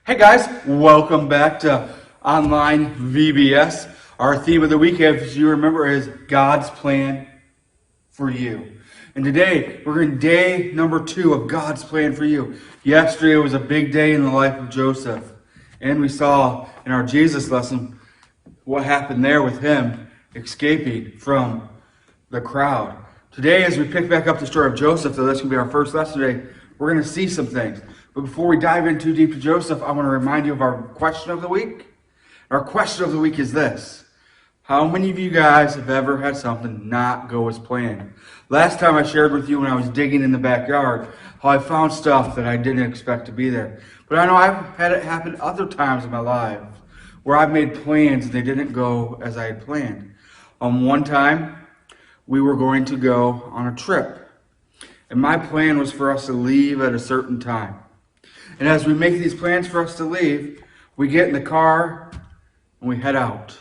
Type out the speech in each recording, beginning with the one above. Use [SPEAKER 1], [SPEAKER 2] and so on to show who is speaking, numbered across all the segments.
[SPEAKER 1] Hey guys, welcome back to Online VBS. Our theme of the week, as you remember, is God's plan for you. And today, we're in day number 2 of God's plan for you. Yesterday was a big day in the life of Joseph. And we saw in our Jesus lesson what happened there with him escaping from the crowd. Today, as we pick back up the story of Joseph, though that's going to be our first lesson today, we're going to see some things. But before we dive in too deep to Joseph, I want to remind you of our question of the week. Our question of the week is this: how many of you guys have ever had something not go as planned? Last time I shared with you when I was digging in the backyard how I found stuff that I didn't expect to be there. But I know I've had it happen other times in my life where I've made plans and they didn't go as I had planned. One time, we were going to go on a trip. And my plan was for us to leave at a certain time. And as we make these plans for us to leave, we get in the car and we head out.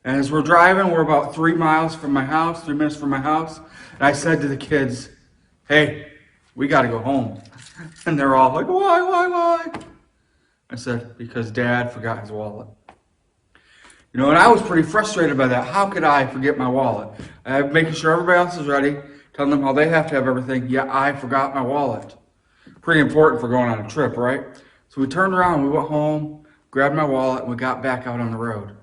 [SPEAKER 1] And as we're driving, we're about 3 minutes from my house. And I said to the kids, "Hey, we got to go home." And they're all like, why? I said, "Because Dad forgot his wallet." And I was pretty frustrated by that. How could I forget my wallet? I'm making sure everybody else is ready, telling them how they have to have everything. Yeah, I forgot my wallet. Pretty important for going on a trip, right? So we turned around, we went home, grabbed my wallet, and we got back out on the road.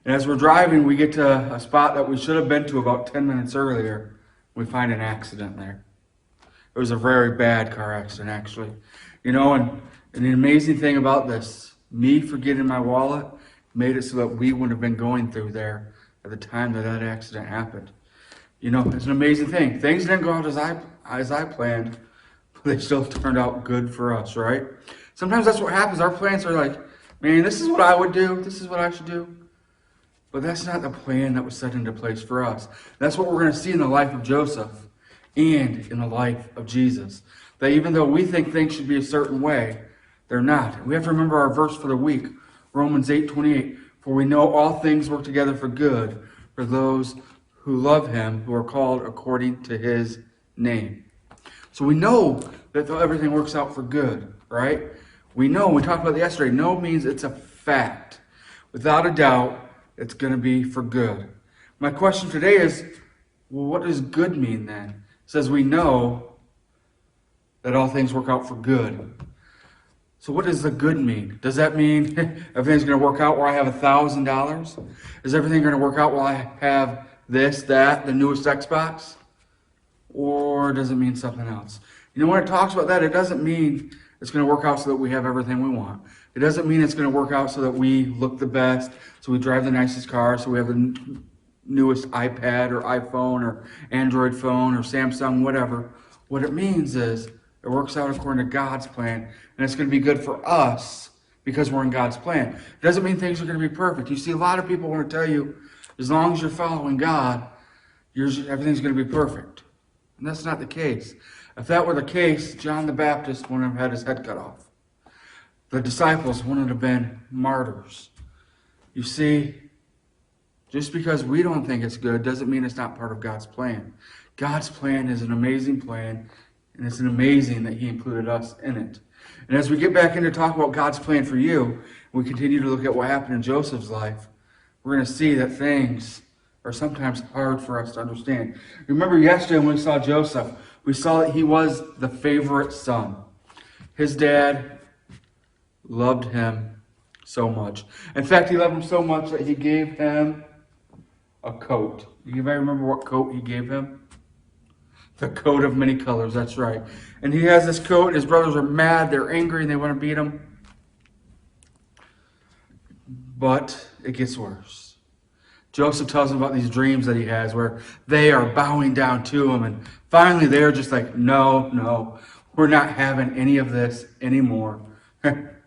[SPEAKER 1] And as we're driving, we get to a spot that we should have been to about 10 minutes earlier. We find an accident there. It was a very bad car accident, actually. And the amazing thing about this, me forgetting my wallet made it so that we wouldn't have been going through there at the time that accident happened. It's an amazing thing. Things didn't go out as I planned, but they still turned out good for us, right? Sometimes that's what happens. Our plans are like, man, this is what I would do. This is what I should do. But that's not the plan that was set into place for us. That's what we're going to see in the life of Joseph and in the life of Jesus. That even though we think things should be a certain way, they're not. We have to remember our verse for the week, Romans 8:28. For we know all things work together for good for those who love him, who are called according to his name. So we know that everything works out for good, right? We know, we talked about it yesterday, know means it's a fact. Without a doubt, it's going to be for good. My question today is, well, what does good mean then? It says we know that all things work out for good. So what does the good mean? Does that mean everything's going to work out where I have $1,000? Is everything going to work out while I have this, that, the newest Xbox? Or does it mean something else? When it talks about that, it doesn't mean it's going to work out so that we have everything we want. It doesn't mean it's going to work out so that we look the best, so we drive the nicest car, so we have the newest iPad or iPhone or Android phone or Samsung, whatever. What it means is it works out according to God's plan, and it's going to be good for us because we're in God's plan. It doesn't mean things are going to be perfect. You see, a lot of people want to tell you, as long as you're following God, everything's going to be perfect. And that's not the case. If that were the case, John the Baptist wouldn't have had his head cut off. The disciples wouldn't have been martyrs. You see, just because we don't think it's good doesn't mean it's not part of God's plan. God's plan is an amazing plan, and it's amazing that he included us in it. And as we get back into talk about God's plan for you, we continue to look at what happened in Joseph's life, we're going to see that things are sometimes hard for us to understand. Remember yesterday when we saw Joseph, we saw that he was the favorite son. His dad loved him so much. In fact, he loved him so much that he gave him a coat. You may remember what coat he gave him? The coat of many colors, that's right. And he has this coat, and his brothers are mad, they're angry, and they want to beat him. But it gets worse. Joseph tells him about these dreams that he has where they are bowing down to him, and finally they're just like, no, we're not having any of this anymore.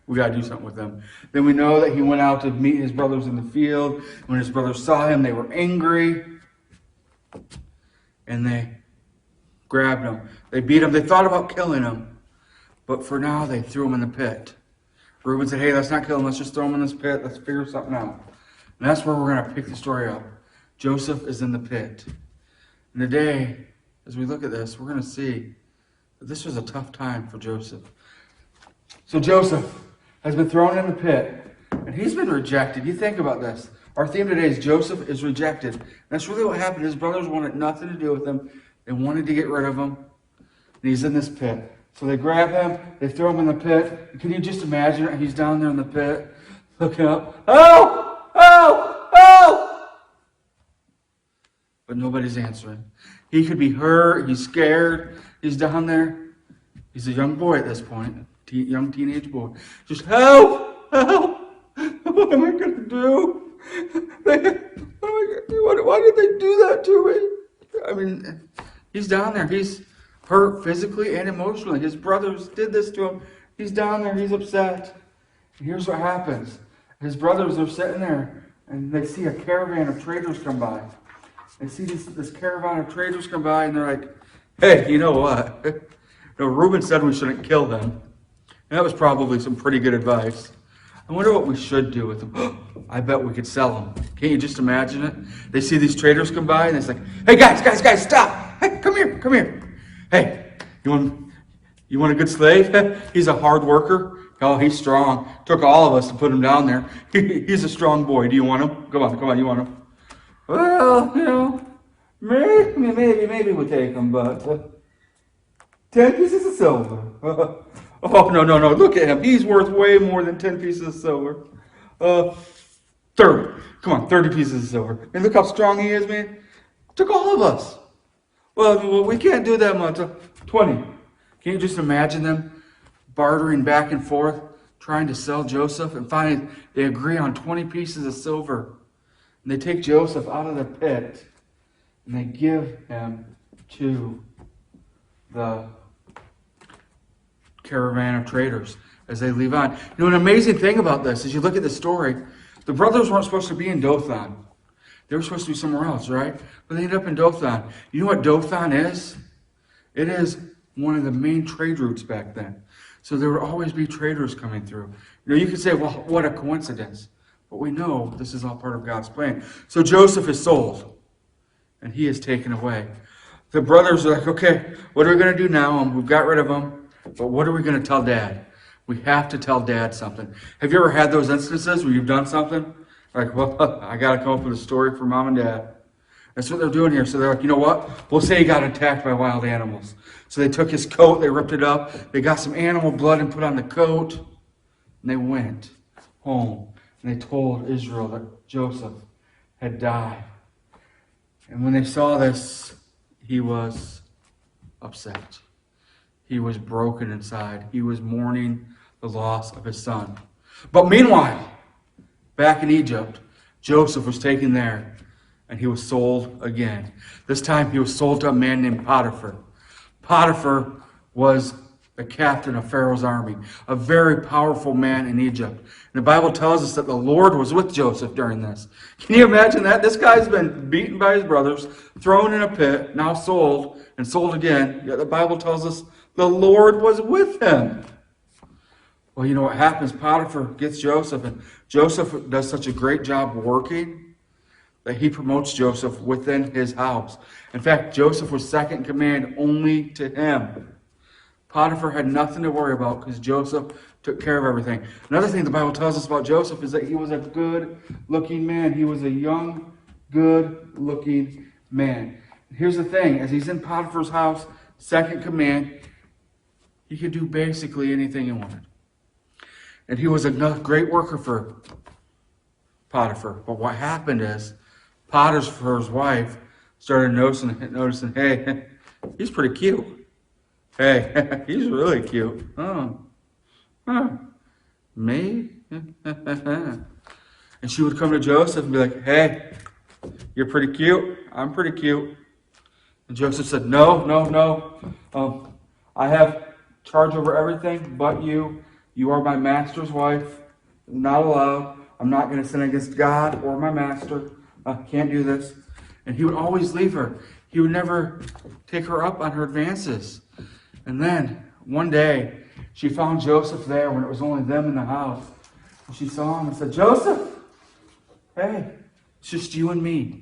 [SPEAKER 1] We got to do something with them. Then we know that he went out to meet his brothers in the field. When his brothers saw him, they were angry, and they grabbed him. They beat him. They thought about killing him, but for now they threw him in the pit. Reuben said, hey, let's not kill him. Let's just throw him in this pit. Let's figure something out. And that's where we're going to pick the story up. Joseph is in the pit. And today, as we look at this, we're going to see that this was a tough time for Joseph. So Joseph has been thrown in the pit, and he's been rejected. You think about this. Our theme today is Joseph is rejected. That's really what happened. His brothers wanted nothing to do with him. They wanted to get rid of him. And he's in this pit. So they grab him, they throw him in the pit. Can you just imagine it? He's down there in the pit, looking up. Help! Help! Help! But nobody's answering. He could be hurt. He's scared. He's down there. He's a young boy at this point. Young teenage boy. Just help! Help! What am I going to do? What am I going to do? Why did they do that to me? I mean, he's down there. He's hurt physically and emotionally. His brothers did this to him. He's down there. He's upset. And here's what happens. His brothers are sitting there, and they see a caravan of traders come by. They see this caravan of traders come by, and they're like, hey, you know what? Reuben said we shouldn't kill them. And that was probably some pretty good advice. I wonder what we should do with them. I bet we could sell them. Can't you just imagine it? They see these traders come by, and it's like, hey, guys, stop. Hey, come here. Hey, you want a good slave? He's a hard worker. Oh, he's strong. Took all of us to put him down there. He's a strong boy. Do you want him? Come on, you want him? Well, maybe we'll take him, but 10 pieces of silver. Oh, no, look at him. He's worth way more than 10 pieces of silver. 30. Come on, 30 pieces of silver. And look how strong he is, man. Took all of us. Well, we can't do that much. 20. Can you just imagine them bartering back and forth, trying to sell Joseph? And finally, they agree on 20 pieces of silver. And they take Joseph out of the pit, and they give him to the caravan of traders as they leave on. An amazing thing about this, as you look at the story, the brothers weren't supposed to be in Dothan. They were supposed to be somewhere else, right? But they ended up in Dothan. You know what Dothan is? It is one of the main trade routes back then. So there would always be traders coming through. You could say, well, what a coincidence. But we know this is all part of God's plan. So Joseph is sold, and he is taken away. The brothers are like, okay, what are we going to do now? We've got rid of him, but what are we going to tell Dad? We have to tell Dad something. Have you ever had those instances where you've done something? Like, well, I got to come up with a story for Mom and Dad. That's what they're doing here. So they're like, you know what? We'll say he got attacked by wild animals. So they took his coat, they ripped it up, they got some animal blood and put on the coat, and they went home. And they told Israel that Joseph had died. And when they saw this, he was upset. He was broken inside. He was mourning the loss of his son. But meanwhile, back in Egypt, Joseph was taken there, and he was sold again. This time he was sold to a man named Potiphar. Potiphar was the captain of Pharaoh's army, a very powerful man in Egypt. And the Bible tells us that the Lord was with Joseph during this. Can you imagine that? This guy's been beaten by his brothers, thrown in a pit, now sold, and sold again. Yet the Bible tells us the Lord was with him. Well, you know what happens? Potiphar gets Joseph, and Joseph does such a great job working that he promotes Joseph within his house. In fact, Joseph was second in command only to him. Potiphar had nothing to worry about because Joseph took care of everything. Another thing the Bible tells us about Joseph is that he was a good-looking man. He was a young, good-looking man. Here's the thing. As he's in Potiphar's house, second command, he could do basically anything he wanted. And he was a great worker for Potiphar. But what happened is Potiphar's wife started noticing, hey, he's pretty cute. Hey, he's really cute. Me? And she would come to Joseph and be like, hey, you're pretty cute. I'm pretty cute. And Joseph said, no. I have charge over everything but you. You are my master's wife. Not allowed. I'm not going to sin against God or my master. I can't do this. And he would always leave her. He would never take her up on her advances. And then, one day, she found Joseph there when it was only them in the house. And she saw him and said, Joseph, hey, it's just you and me.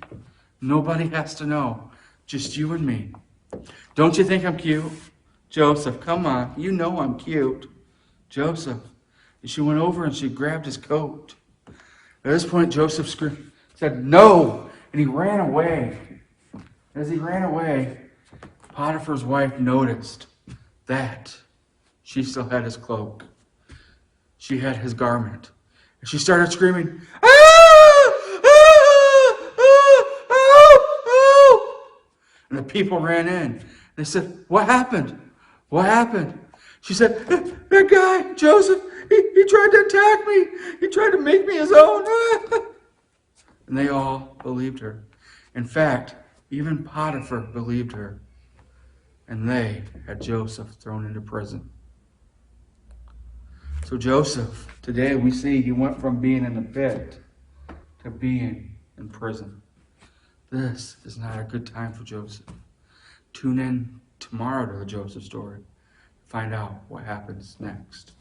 [SPEAKER 1] Nobody has to know. Just you and me. Don't you think I'm cute? Joseph, come on. You know I'm cute. Joseph. She went over and she grabbed his coat. At this point, Joseph said, "No!" And he ran away. As he ran away, Potiphar's wife noticed that she still had his cloak. She had his garment. And she started screaming, "Ah! Ah! Ah! Ah! Ah!" And the people ran in. They said, "What happened? What happened?" She said, "That guy, Joseph, he tried to attack me. He tried to make me his own." And they all believed her. In fact, even Potiphar believed her. And they had Joseph thrown into prison. So Joseph, today we see he went from being in the pit to being in prison. This is not a good time for Joseph. Tune in tomorrow to the Joseph story. Find out what happens next.